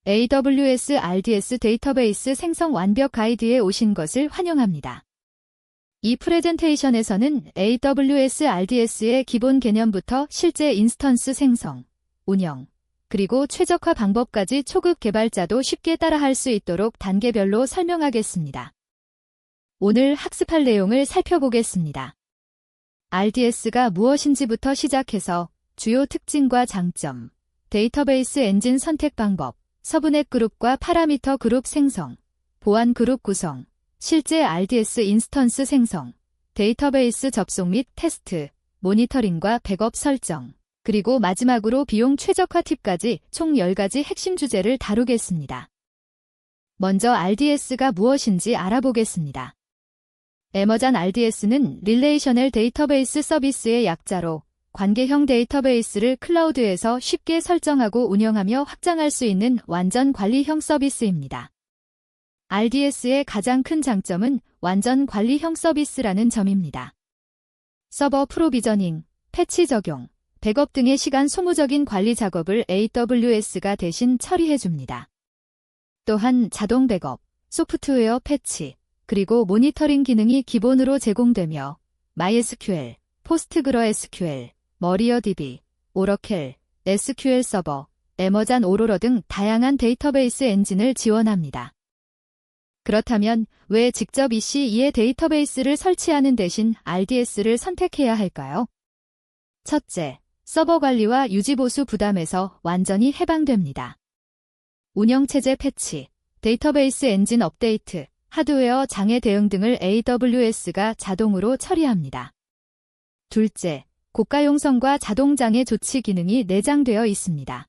AWS RDS 데이터베이스 생성 완벽 가이드에 오신 것을 환영합니다. 이 프레젠테이션에서는 AWS RDS의 기본 개념부터 실제 인스턴스 생성, 운영, 그리고 최적화 방법까지 초급 개발자도 쉽게 따라할 수 있도록 단계별로 설명하겠습니다. 오늘 학습할 내용을 살펴보겠습니다. RDS가 무엇인지부터 시작해서 주요 특징과 장점, 데이터베이스 엔진 선택 방법, 서브넷 그룹과 파라미터 그룹 생성, 보안 그룹 구성, 실제 RDS 인스턴스 생성, 데이터베이스 접속 및 테스트, 모니터링과 백업 설정, 그리고 마지막으로 비용 최적화 팁까지 총 10가지 핵심 주제를 다루겠습니다. 먼저 RDS가 무엇인지 알아보겠습니다. 에머전 RDS는 릴레이셔널 데이터베이스 서비스의 약자로 관계형 데이터베이스를 클라우드에서 쉽게 설정하고 운영하며 확장할 수 있는 완전 관리형 서비스입니다. RDS의 가장 큰 장점은 완전 관리형 서비스라는 점입니다. 서버 프로비저닝, 패치 적용, 백업 등의 시간 소모적인 관리 작업을 AWS가 대신 처리해줍니다. 또한 자동 백업, 소프트웨어 패치, 그리고 모니터링 기능이 기본으로 제공되며 MySQL, PostgreSQL, 머리어DB, 오러켈, SQL 서버, 에머전 오로러 등 다양한 데이터베이스 엔진을 지원합니다. 그렇다면 왜 직접 EC2의 데이터베이스를 설치하는 대신 RDS를 선택해야 할까요? 첫째, 서버 관리와 유지보수 부담에서 완전히 해방됩니다. 운영체제 패치, 데이터베이스 엔진 업데이트, 하드웨어 장애 대응 등을 AWS가 자동으로 처리합니다. 둘째, 고가용성과 자동장애 조치 기능이 내장되어 있습니다.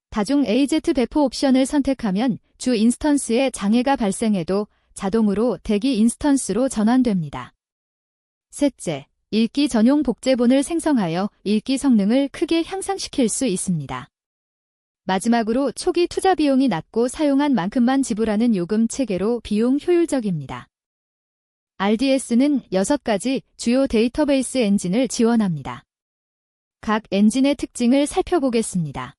다중 AZ 배포 옵션을 선택하면 주 인스턴스에 장애가 발생해도 자동으로 대기 인스턴스로 전환됩니다. 셋째, 읽기 전용 복제본을 생성하여 읽기 성능을 크게 향상시킬 수 있습니다. 마지막으로 초기 투자 비용이 낮고 사용한 만큼만 지불하는 요금 체계로 비용 효율적입니다. RDS는 6가지 주요 데이터베이스 엔진을 지원합니다. 각 엔진의 특징을 살펴보겠습니다.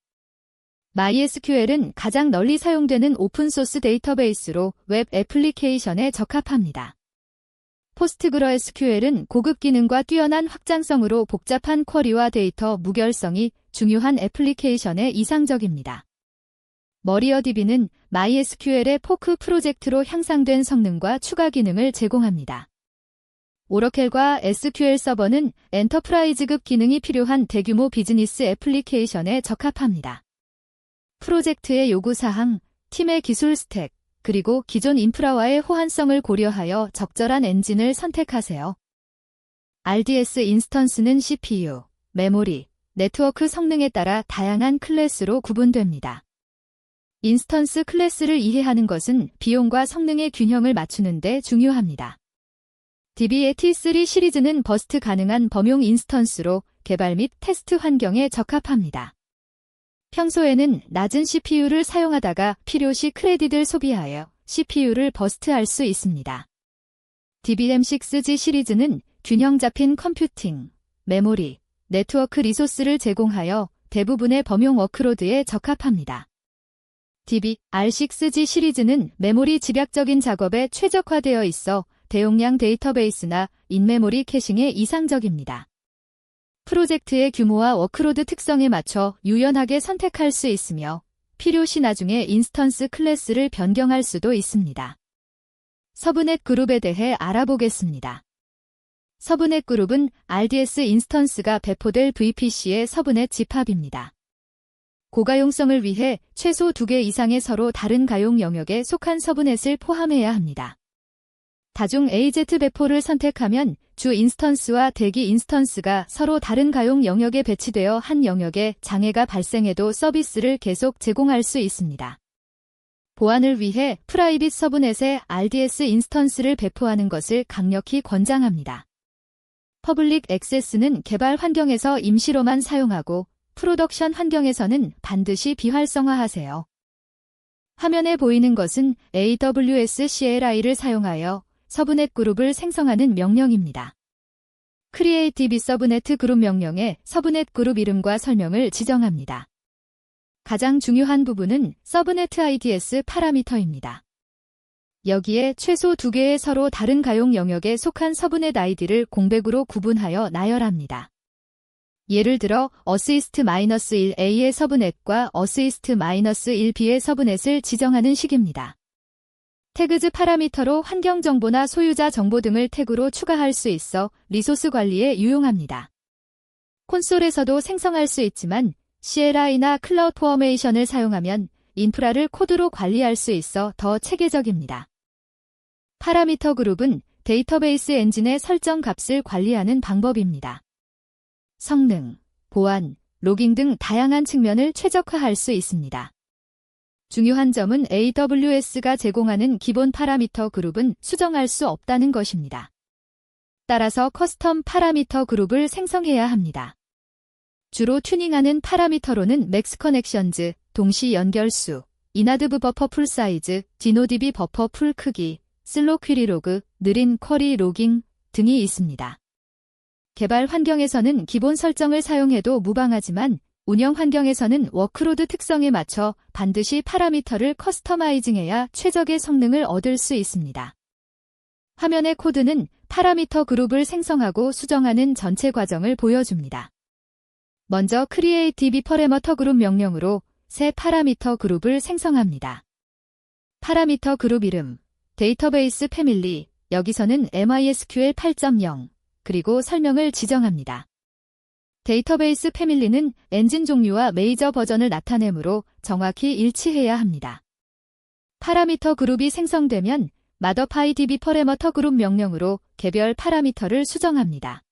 MySQL은 가장 널리 사용되는 오픈소스 데이터베이스로 웹 애플리케이션에 적합합니다. PostgreSQL은 고급 기능과 뛰어난 확장성으로 복잡한 쿼리와 데이터 무결성이 중요한 애플리케이션에 이상적입니다. 머리어DB는 MySQL의 포크 프로젝트로 향상된 성능과 추가 기능을 제공합니다. 오러켈과 SQL 서버는 엔터프라이즈급 기능이 필요한 대규모 비즈니스 애플리케이션에 적합합니다. 프로젝트의 요구사항, 팀의 기술 스택, 그리고 기존 인프라와의 호환성을 고려하여 적절한 엔진을 선택하세요. RDS 인스턴스는 CPU, 메모리, 네트워크 성능에 따라 다양한 클래스로 구분됩니다. 인스턴스 클래스를 이해하는 것은 비용과 성능의 균형을 맞추는 데 중요합니다. DB의 T3 시리즈는 버스트 가능한 범용 인스턴스로 개발 및 테스트 환경에 적합합니다. 평소에는 낮은 CPU를 사용하다가 필요시 크레딧을 소비하여 CPU를 버스트할 수 있습니다. DBM6G 시리즈는 균형 잡힌 컴퓨팅, 메모리, 네트워크 리소스를 제공하여 대부분의 범용 워크로드에 적합합니다. DB-R6G 시리즈는 메모리 집약적인 작업에 최적화되어 있어 대용량 데이터베이스나 인메모리 캐싱에 이상적입니다. 프로젝트의 규모와 워크로드 특성에 맞춰 유연하게 선택할 수 있으며 필요시 나중에 인스턴스 클래스를 변경할 수도 있습니다. 서브넷 그룹에 대해 알아보겠습니다. 서브넷 그룹은 RDS 인스턴스가 배포될 VPC의 서브넷 집합입니다. 고가용성을 위해 최소 2개 이상의 서로 다른 가용 영역에 속한 서브넷을 포함해야 합니다. 다중 AZ 배포를 선택하면 주 인스턴스와 대기 인스턴스가 서로 다른 가용 영역에 배치되어 한 영역에 장애가 발생해도 서비스를 계속 제공할 수 있습니다. 보안을 위해 프라이빗 서브넷에 RDS 인스턴스를 배포하는 것을 강력히 권장합니다. 퍼블릭 액세스는 개발 환경에서 임시로만 사용하고 프로덕션 환경에서는 반드시 비활성화하세요. 화면에 보이는 것은 AWS CLI를 사용하여 서브넷 그룹을 생성하는 명령입니다. Create DB 서브넷 그룹 명령에 서브넷 그룹 이름과 설명을 지정합니다. 가장 중요한 부분은 서브네트 IDS 파라미터입니다. 여기에 최소 2개의 서로 다른 가용 영역에 속한 서브넷 아이디를 공백으로 구분하여 나열합니다. 예를 들어 assist-1A의 서브넷과 assist-1B의 서브넷을 지정하는 식입니다. 태그즈 파라미터로 환경 정보나 소유자 정보 등을 태그로 추가할 수 있어 리소스 관리에 유용합니다. 콘솔에서도 생성할 수 있지만 CLI나 클라우드 포메이션을 사용하면 인프라를 코드로 관리할 수 있어 더 체계적입니다. 파라미터 그룹은 데이터베이스 엔진의 설정 값을 관리하는 방법입니다. 성능, 보안, 로깅 등 다양한 측면을 최적화할 수 있습니다. 중요한 점은 AWS가 제공하는 기본 파라미터 그룹은 수정할 수 없다는 것입니다. 따라서 커스텀 파라미터 그룹을 생성해야 합니다. 주로 튜닝하는 파라미터로는 맥스 커넥션즈, 동시 연결수, 이나드브 버퍼 풀 사이즈, 디노디비 버퍼 풀 크기, 슬로 퀴리 로그, 느린 쿼리 로깅 등이 있습니다. 개발 환경에서는 기본 설정을 사용해도 무방하지만 운영 환경에서는 워크로드 특성에 맞춰 반드시 파라미터를 커스터마이징해야 최적의 성능을 얻을 수 있습니다. 화면의 코드는 파라미터 그룹을 생성하고 수정하는 전체 과정을 보여줍니다. 먼저 create db parameter 그룹 명령으로 새 파라미터 그룹을 생성합니다. 파라미터 그룹 이름, 데이터베이스 패밀리, 여기서는 MySQL 8.0, 그리고 설명을 지정합니다. 데이터베이스 패밀리는 엔진 종류와 메이저 버전을 나타내므로 정확히 일치해야 합니다. 파라미터 그룹이 생성되면 motherpy db parameter 그룹 명령으로 개별 파라미터를 수정합니다.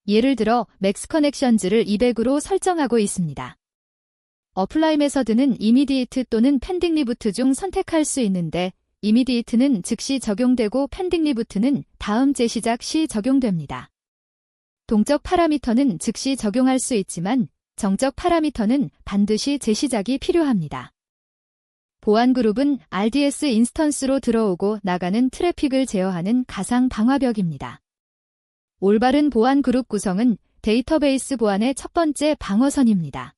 예를 들어 맥스 커넥션즈를 200으로 설정하고 있습니다. 어플라이 메서드는 이미디에이트 또는 펜딩 리부트 중 선택할 수 있는데 이미디에이트는 즉시 적용되고 펜딩 리부트는 다음 재시작 시 적용됩니다. 동적 파라미터는 즉시 적용할 수 있지만 정적 파라미터는 반드시 재시작이 필요합니다. 보안 그룹은 RDS 인스턴스로 들어오고 나가는 트래픽을 제어하는 가상 방화벽입니다. 올바른 보안 그룹 구성은 데이터베이스 보안의 첫 번째 방어선입니다.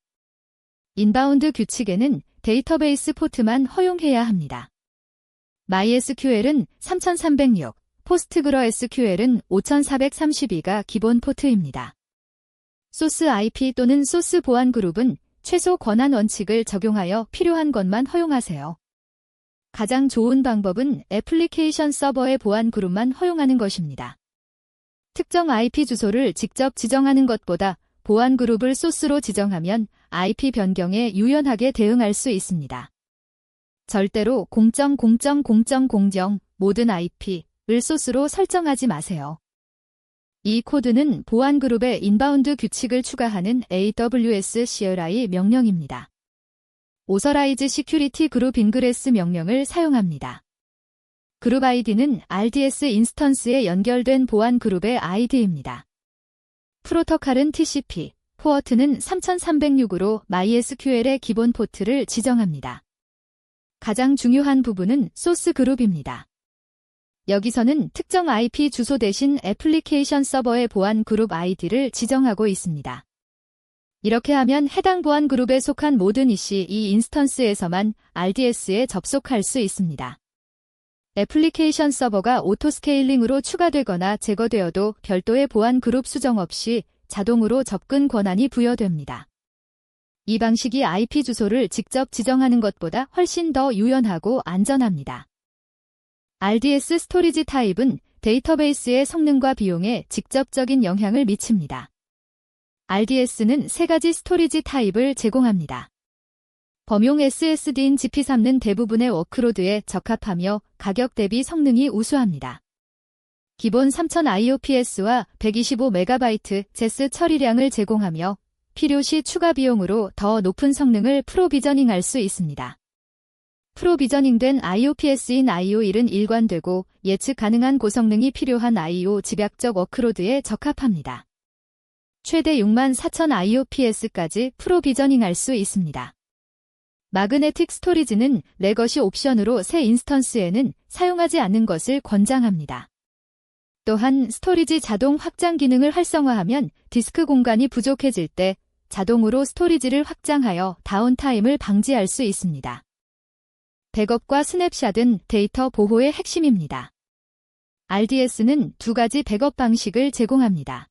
인바운드 규칙에는 데이터베이스 포트만 허용해야 합니다. MySQL은 3306, PostgreSQL은 5432가 기본 포트입니다. 소스 IP 또는 소스 보안 그룹은 최소 권한 원칙을 적용하여 필요한 것만 허용하세요. 가장 좋은 방법은 애플리케이션 서버의 보안 그룹만 허용하는 것입니다. 특정 IP 주소를 직접 지정하는 것보다 보안 그룹을 소스로 지정하면 IP 변경에 유연하게 대응할 수 있습니다. 절대로 0.0.0.0 모든 IP를 소스로 설정하지 마세요. 이 코드는 보안 그룹의 인바운드 규칙을 추가하는 AWS CLI 명령입니다. Authorize Security Group Ingress 명령을 사용합니다. 그룹 아이디는 RDS 인스턴스에 연결된 보안 그룹의 아이디입니다. 프로토콜은 TCP, 포어트는 3306으로 MySQL의 기본 포트를 지정합니다. 가장 중요한 부분은 소스 그룹입니다. 여기서는 특정 IP 주소 대신 애플리케이션 서버의 보안 그룹 아이디를 지정하고 있습니다. 이렇게 하면 해당 보안 그룹에 속한 모든 EC 이 인스턴스에서만 RDS에 접속할 수 있습니다. 애플리케이션 서버가 오토스케일링으로 추가되거나 제거되어도 별도의 보안 그룹 수정 없이 자동으로 접근 권한이 부여됩니다. 이 방식이 IP 주소를 직접 지정하는 것보다 훨씬 더 유연하고 안전합니다. RDS 스토리지 타입은 데이터베이스의 성능과 비용에 직접적인 영향을 미칩니다. RDS는 3가지 스토리지 타입을 제공합니다. 범용 SSD인 GP3는 대부분의 워크로드에 적합하며 가격 대비 성능이 우수합니다. 기본 3000 IOPS와 125MB 제스 처리량을 제공하며 필요시 추가 비용으로 더 높은 성능을 프로비저닝할 수 있습니다. 프로비저닝된 IOPS인 IO1은 일관되고 예측 가능한 고성능이 필요한 IO 집약적 워크로드에 적합합니다. 최대 64,000 IOPS까지 프로비저닝할 수 있습니다. 마그네틱 스토리지는 레거시 옵션으로 새 인스턴스에는 사용하지 않는 것을 권장합니다. 또한 스토리지 자동 확장 기능을 활성화하면 디스크 공간이 부족해질 때 자동으로 스토리지를 확장하여 다운타임을 방지할 수 있습니다. 백업과 스냅샷은 데이터 보호의 핵심입니다. RDS는 두 가지 백업 방식을 제공합니다.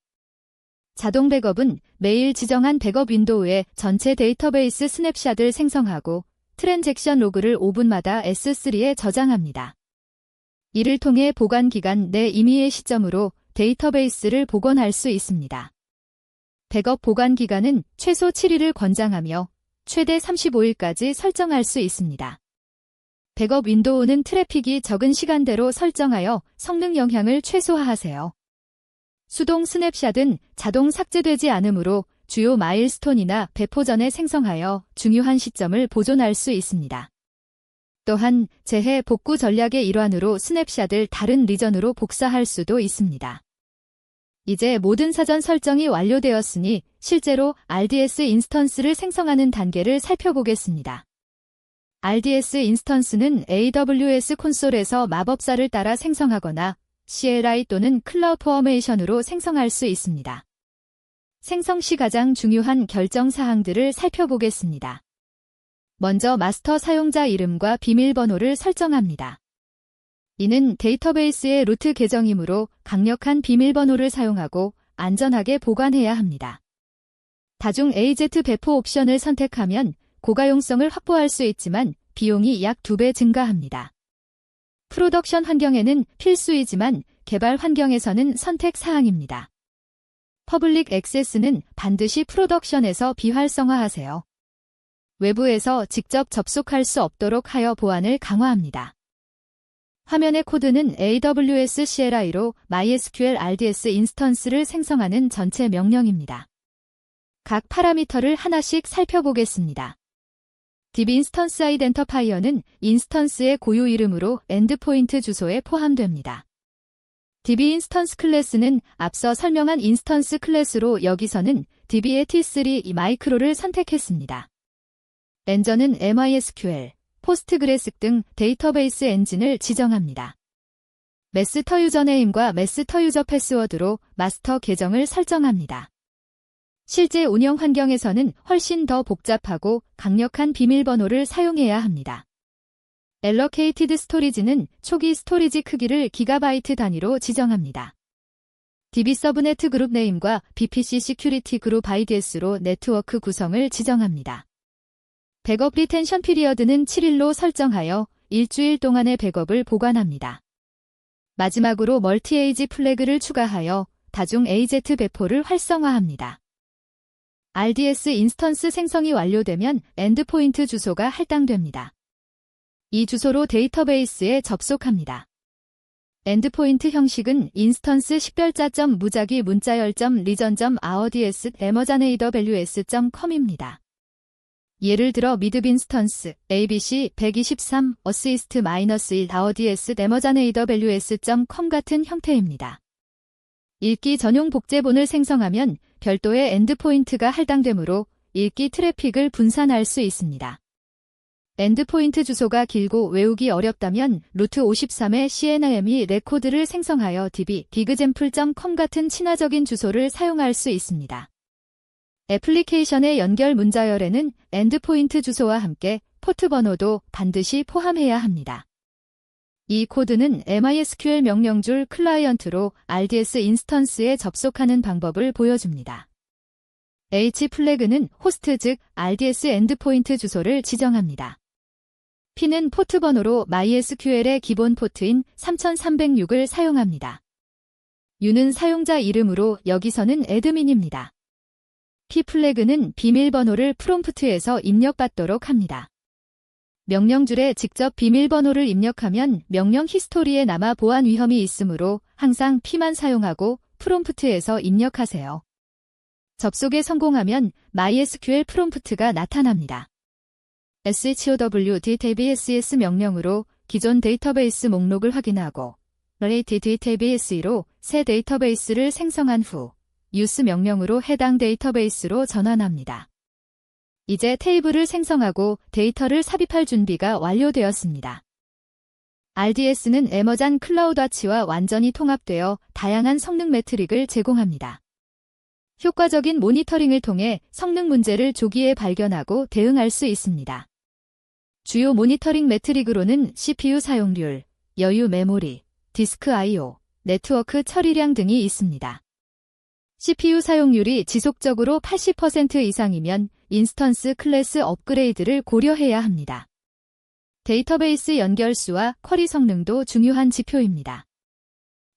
자동 백업은 매일 지정한 백업 윈도우에 전체 데이터베이스 스냅샷을 생성하고 트랜잭션 로그를 5분마다 S3에 저장합니다. 이를 통해 보관 기간 내 임의의 시점으로 데이터베이스를 복원할 수 있습니다. 백업 보관 기간은 최소 7일을 권장하며 최대 35일까지 설정할 수 있습니다. 백업 윈도우는 트래픽이 적은 시간대로 설정하여 성능 영향을 최소화하세요. 수동 스냅샷은 자동 삭제되지 않으므로 주요 마일스톤이나 배포 전에 생성하여 중요한 시점을 보존할 수 있습니다. 또한 재해 복구 전략의 일환으로 스냅샷을 다른 리전으로 복사할 수도 있습니다. 이제 모든 사전 설정이 완료되었으니 실제로 RDS 인스턴스를 생성하는 단계를 살펴보겠습니다. RDS 인스턴스는 AWS 콘솔에서 마법사를 따라 생성하거나 CLI 또는 클라우드포메이션으로 생성할 수 있습니다. 생성 시 가장 중요한 결정 사항들을 살펴보겠습니다. 먼저 마스터 사용자 이름과 비밀번호를 설정합니다. 이는 데이터베이스의 루트 계정이므로 강력한 비밀번호를 사용하고 안전하게 보관해야 합니다. 다중 AZ 배포 옵션을 선택하면 고가용성을 확보할 수 있지만 비용이 약 2배 증가합니다. 프로덕션 환경에는 필수이지만 개발 환경에서는 선택 사항입니다. 퍼블릭 액세스는 반드시 프로덕션에서 비활성화하세요. 외부에서 직접 접속할 수 없도록 하여 보안을 강화합니다. 화면의 코드는 AWS CLI로 MySQL RDS 인스턴스를 생성하는 전체 명령입니다. 각 파라미터를 하나씩 살펴보겠습니다. DB 인스턴스 아이덴터파이어는 인스턴스의 고유 이름으로 엔드포인트 주소에 포함됩니다. DB 인스턴스 클래스는 앞서 설명한 인스턴스 클래스로 여기서는 DB의 T3 마이크로를 선택했습니다. 엔저는 MySQL, 포스트그레스 등 데이터베이스 엔진을 지정합니다. 마스터 유저네임과 마스터 유저 패스워드로 마스터 계정을 설정합니다. 실제 운영 환경에서는 훨씬 더 복잡하고 강력한 비밀번호를 사용해야 합니다. Allocated Storage는 초기 스토리지 크기를 기가바이트 단위로 지정합니다. DB 서브네트 그룹 네임과 VPC Security 그룹 IDS로 네트워크 구성을 지정합니다. 백업 리텐션 피리어드는 7일로 설정하여 일주일 동안의 백업을 보관합니다. 마지막으로 멀티에이지 플래그를 추가하여 다중 AZ 배포를 활성화합니다. RDS 인스턴스 생성이 완료되면 엔드포인트 주소가 할당됩니다. 이 주소로 데이터베이스에 접속합니다. 엔드포인트 형식은 인스턴스 식별자 무작위 문자열 리전 RDS emergenadews.com입니다. 예를 들어 미드 인스턴스 abc 123 assist -1 RDS emergenadews.com 같은 형태입니다. 읽기 전용 복제본을 생성하면 별도의 엔드포인트가 할당되므로 읽기 트래픽을 분산할 수 있습니다. 엔드포인트 주소가 길고 외우기 어렵다면 루트 53의 CNIME 레코드를 생성하여 db digexample.com 같은 친화적인 주소를 사용할 수 있습니다. 애플리케이션의 연결 문자열에는 엔드포인트 주소와 함께 포트 번호도 반드시 포함해야 합니다. 이 코드는 MySQL 명령줄 클라이언트로 RDS 인스턴스에 접속하는 방법을 보여줍니다. H 플래그는 호스트 즉 RDS 엔드포인트 주소를 지정합니다. P는 포트 번호로 MySQL의 기본 포트인 3306을 사용합니다. U는 사용자 이름으로 여기서는 애드민입니다. P 플래그는 비밀번호를 프롬프트에서 입력받도록 합니다. 명령줄에 직접 비밀번호를 입력하면 명령 히스토리에 남아 보안 위험이 있으므로 항상 P만 사용하고 프롬프트에서 입력하세요. 접속에 성공하면 MySQL 프롬프트가 나타납니다. SHOW DTBSS 명령으로 기존 데이터베이스 목록을 확인하고 Relate DTBS로 새 데이터베이스를 생성한 후 use 명령으로 해당 데이터베이스로 전환합니다. 이제 테이블을 생성하고 데이터를 삽입할 준비가 완료되었습니다. RDS는 에머전 클라우드와치와 완전히 통합되어 다양한 성능 매트릭을 제공합니다. 효과적인 모니터링을 통해 성능 문제를 조기에 발견하고 대응할 수 있습니다. 주요 모니터링 매트릭으로는 CPU 사용률, 여유 메모리, 디스크 I/O, 네트워크 처리량 등이 있습니다. CPU 사용률이 지속적으로 80% 이상이면 인스턴스 클래스 업그레이드를 고려해야 합니다. 데이터베이스 연결수와 쿼리 성능도 중요한 지표입니다.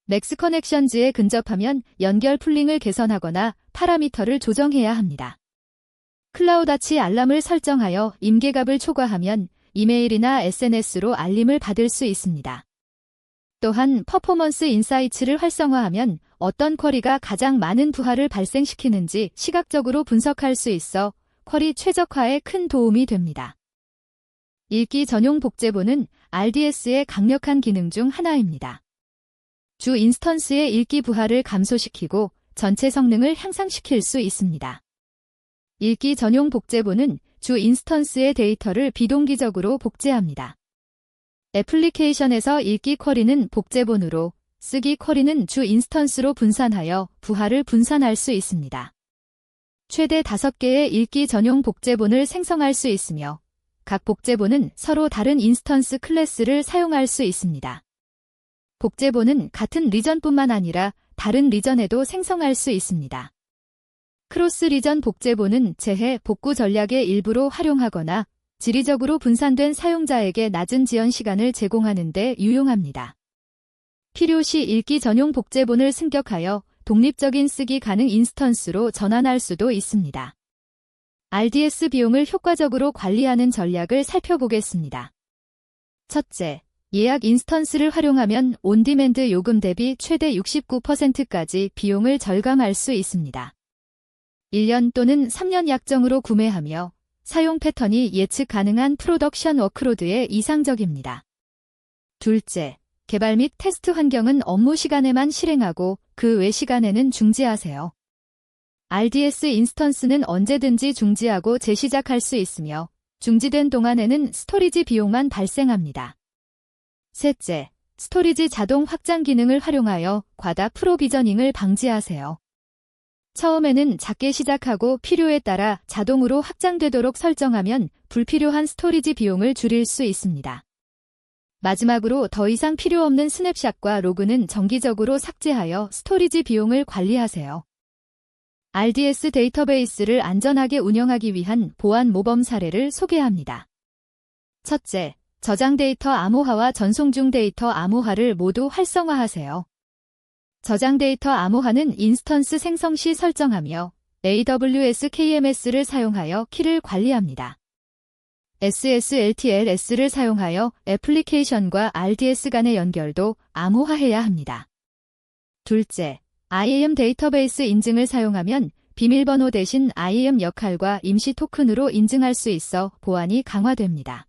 맥스 커넥션즈에 근접하면 연결 풀링을 개선하거나 파라미터를 조정해야 합니다. 클라우드아치 알람을 설정하여 임계값을 초과하면 이메일이나 SNS로 알림을 받을 수 있습니다. 또한 퍼포먼스 인사이츠를 활성화하면 어떤 쿼리가 가장 많은 부하를 발생시키는지 시각적으로 분석할 수 있어 쿼리 최적화에 큰 도움이 됩니다. 읽기 전용 복제본은 RDS의 강력한 기능 중 하나입니다. 주 인스턴스의 읽기 부하를 감소시키고 전체 성능을 향상시킬 수 있습니다. 읽기 전용 복제본은 주 인스턴스의 데이터를 비동기적으로 복제합니다. 애플리케이션에서 읽기 쿼리는 복제본으로, 쓰기 쿼리는 주 인스턴스로 분산하여 부하를 분산할 수 있습니다. 최대 5개의 읽기 전용 복제본을 생성할 수 있으며 각 복제본은 서로 다른 인스턴스 클래스를 사용할 수 있습니다. 복제본은 같은 리전뿐만 아니라 다른 리전에도 생성할 수 있습니다. 크로스 리전 복제본은 재해 복구 전략의 일부로 활용하거나 지리적으로 분산된 사용자에게 낮은 지연 시간을 제공하는 데 유용합니다. 필요시 읽기 전용 복제본을 승격하여 독립적인 쓰기 가능 인스턴스로 전환할 수도 있습니다. RDS 비용을 효과적으로 관리하는 전략을 살펴보겠습니다. 첫째, 예약 인스턴스를 활용하면 온디맨드 요금 대비 최대 69%까지 비용을 절감할 수 있습니다. 1년 또는 3년 약정으로 구매하며 사용 패턴이 예측 가능한 프로덕션 워크로드에 이상적입니다. 둘째, 개발 및 테스트 환경은 업무 시간에만 실행하고 그 외 시간에는 중지하세요. RDS 인스턴스는 언제든지 중지하고 재시작할 수 있으며 중지된 동안에는 스토리지 비용만 발생합니다. 셋째, 스토리지 자동 확장 기능을 활용하여 과다 프로비저닝을 방지하세요. 처음에는 작게 시작하고 필요에 따라 자동으로 확장되도록 설정하면 불필요한 스토리지 비용을 줄일 수 있습니다. 마지막으로 더 이상 필요 없는 스냅샷과 로그는 정기적으로 삭제하여 스토리지 비용을 관리하세요. RDS 데이터베이스를 안전하게 운영하기 위한 보안 모범 사례를 소개합니다. 첫째, 저장 데이터 암호화와 전송 중 데이터 암호화를 모두 활성화하세요. 저장 데이터 암호화는 인스턴스 생성 시 설정하며 AWS KMS를 사용하여 키를 관리합니다. SSLTLS를 사용하여 애플리케이션과 RDS 간의 연결도 암호화해야 합니다. 둘째, IAM 데이터베이스 인증을 사용하면 비밀번호 대신 IAM 역할과 임시 토큰으로 인증할 수 있어 보안이 강화됩니다.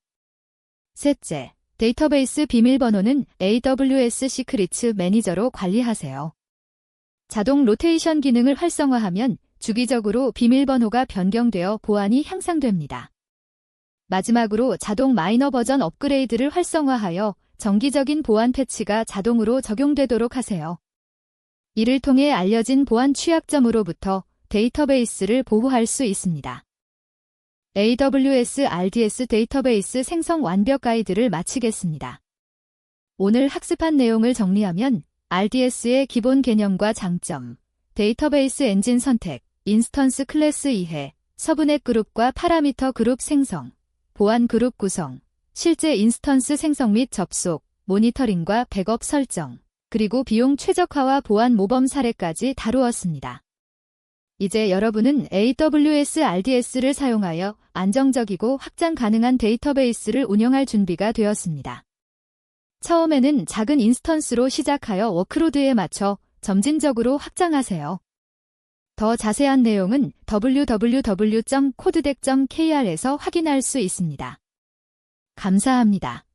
셋째, 데이터베이스 비밀번호는 AWS 시크릿 매니저로 관리하세요. 자동 로테이션 기능을 활성화하면 주기적으로 비밀번호가 변경되어 보안이 향상됩니다. 마지막으로 자동 마이너 버전 업그레이드를 활성화하여 정기적인 보안 패치가 자동으로 적용되도록 하세요. 이를 통해 알려진 보안 취약점으로부터 데이터베이스를 보호할 수 있습니다. AWS RDS 데이터베이스 생성 완벽 가이드를 마치겠습니다. 오늘 학습한 내용을 정리하면 RDS의 기본 개념과 장점, 데이터베이스 엔진 선택, 인스턴스 클래스 이해, 서브넷 그룹과 파라미터 그룹 생성, 보안 그룹 구성, 실제 인스턴스 생성 및 접속, 모니터링과 백업 설정, 그리고 비용 최적화와 보안 모범 사례까지 다루었습니다. 이제 여러분은 AWS RDS를 사용하여 안정적이고 확장 가능한 데이터베이스를 운영할 준비가 되었습니다. 처음에는 작은 인스턴스로 시작하여 워크로드에 맞춰 점진적으로 확장하세요. 더 자세한 내용은 www.codedeck.kr에서 확인할 수 있습니다. 감사합니다.